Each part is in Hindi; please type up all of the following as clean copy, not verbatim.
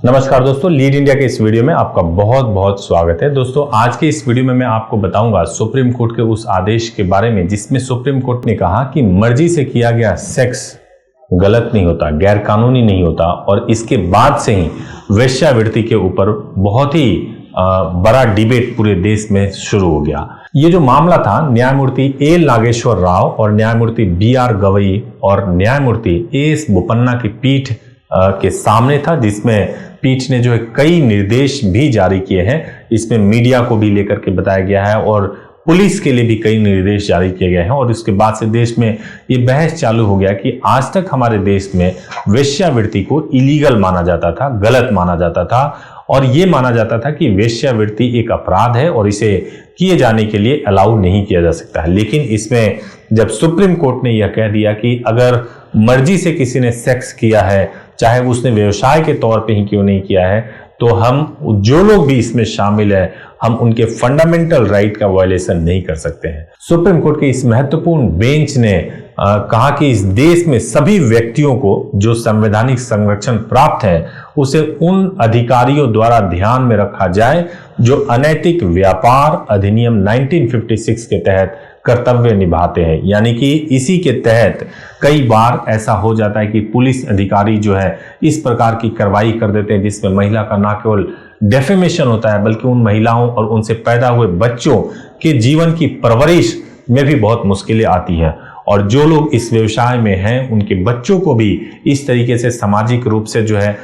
नमस्कार दोस्तों, लीड इंडिया के इस वीडियो में आपका बहुत बहुत स्वागत है। दोस्तों, आज के इस वीडियो में मैं आपको बताऊंगा सुप्रीम कोर्ट के उस आदेश के बारे में जिसमें सुप्रीम कोर्ट ने कहा कि मर्जी से किया गया सेक्स गलत नहीं होता, गैर कानूनी नहीं होता, और इसके बाद से ही वेश्यावृत्ति के ऊपर बहुत ही बड़ा डिबेट पूरे देश में शुरू हो गया। ये जो मामला था न्यायमूर्ति ए नागेश्वर राव और न्यायमूर्ति बी.आर. गवई और न्यायमूर्ति ए.एस. बोपन्ना की पीठ के सामने था, जिसमें पीठ ने जो है कई निर्देश भी जारी किए हैं। इसमें मीडिया को भी लेकर के बताया गया है और पुलिस के लिए भी कई निर्देश जारी किए गए हैं। और इसके बाद से देश में ये बहस चालू हो गया कि आज तक हमारे देश में वेश्यावृत्ति को इलीगल माना जाता था, गलत माना जाता था, और ये माना जाता था कि वेश्यावृत्ति एक अपराध है और इसे किए जाने के लिए अलाउ नहीं किया जा सकता है। लेकिन इसमें जब सुप्रीम कोर्ट ने यह कह दिया कि अगर मर्जी से किसी ने सेक्स किया है, चाहे उसने व्यवसाय के तौर पे ही क्यों नहीं किया है, तो हम जो लोग भी इसमें शामिल है हम उनके फंडामेंटल राइट का वायलेशन नहीं कर सकते हैं। सुप्रीम कोर्ट के इस महत्वपूर्ण बेंच ने कहा कि इस देश में सभी व्यक्तियों को जो संवैधानिक संरक्षण प्राप्त है उसे उन अधिकारियों द्वारा ध्यान में रखा जाए जो अनैतिक व्यापार अधिनियम 1956 के तहत कर्तव्य निभाते हैं। यानी कि इसी के तहत कई बार ऐसा हो जाता है कि पुलिस अधिकारी जो है इस प्रकार की कार्रवाई कर देते हैं जिसमें महिला का न केवल डेफेमेशन होता है बल्कि उन महिलाओं और उनसे पैदा हुए बच्चों के जीवन की परवरिश में भी बहुत मुश्किलें आती हैं। और जो लोग इस व्यवसाय में हैं उनके बच्चों को भी इस तरीके से सामाजिक रूप से जो है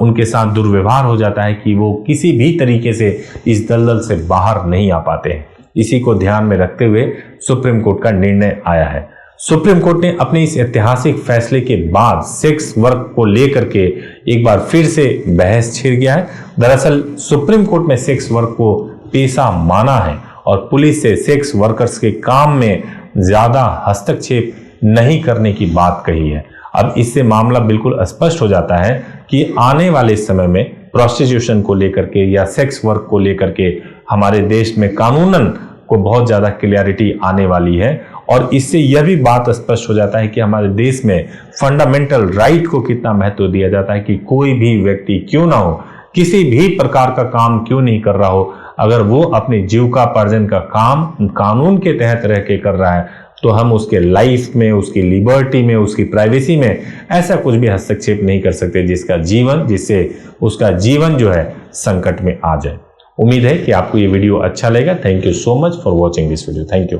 उनके साथ दुर्व्यवहार हो जाता है कि वो किसी भी तरीके से इस दलदल से बाहर नहीं आ पाते हैं। इसी को ध्यान में रखते हुए सुप्रीम कोर्ट का निर्णय आया है। सुप्रीम कोर्ट ने अपने इस ऐतिहासिक फैसले के बाद सेक्स वर्क को लेकर के एक बार फिर से बहस छिड़ गया है। दरअसल सुप्रीम कोर्ट में सेक्स वर्क को पेशा माना है और पुलिस से सेक्स वर्कर्स के काम में ज्यादा हस्तक्षेप नहीं करने की बात कही है। अब इससे मामला बिल्कुल स्पष्ट हो जाता है कि आने वाले समय में प्रोस्टिट्यूशन को लेकर के या सेक्स वर्क को लेकर के हमारे देश में कानूनन को बहुत ज्यादा क्लियरिटी आने वाली है। और इससे यह भी बात स्पष्ट हो जाता है कि हमारे देश में फंडामेंटल राइट को कितना महत्व दिया जाता है कि कोई भी व्यक्ति क्यों ना हो, किसी भी प्रकार का काम क्यों नहीं कर रहा हो, अगर वो अपनी जीविकोपार्जन का काम कानून के तहत रह के कर रहा है तो हम उसके लाइफ में, उसकी लिबर्टी में, उसकी प्राइवेसी में ऐसा कुछ भी हस्तक्षेप नहीं कर सकते जिससे उसका जीवन जो है संकट में आ जाए। उम्मीद है कि आपको ये वीडियो अच्छा लगेगा। Thank you so much for watching this video. Thank you.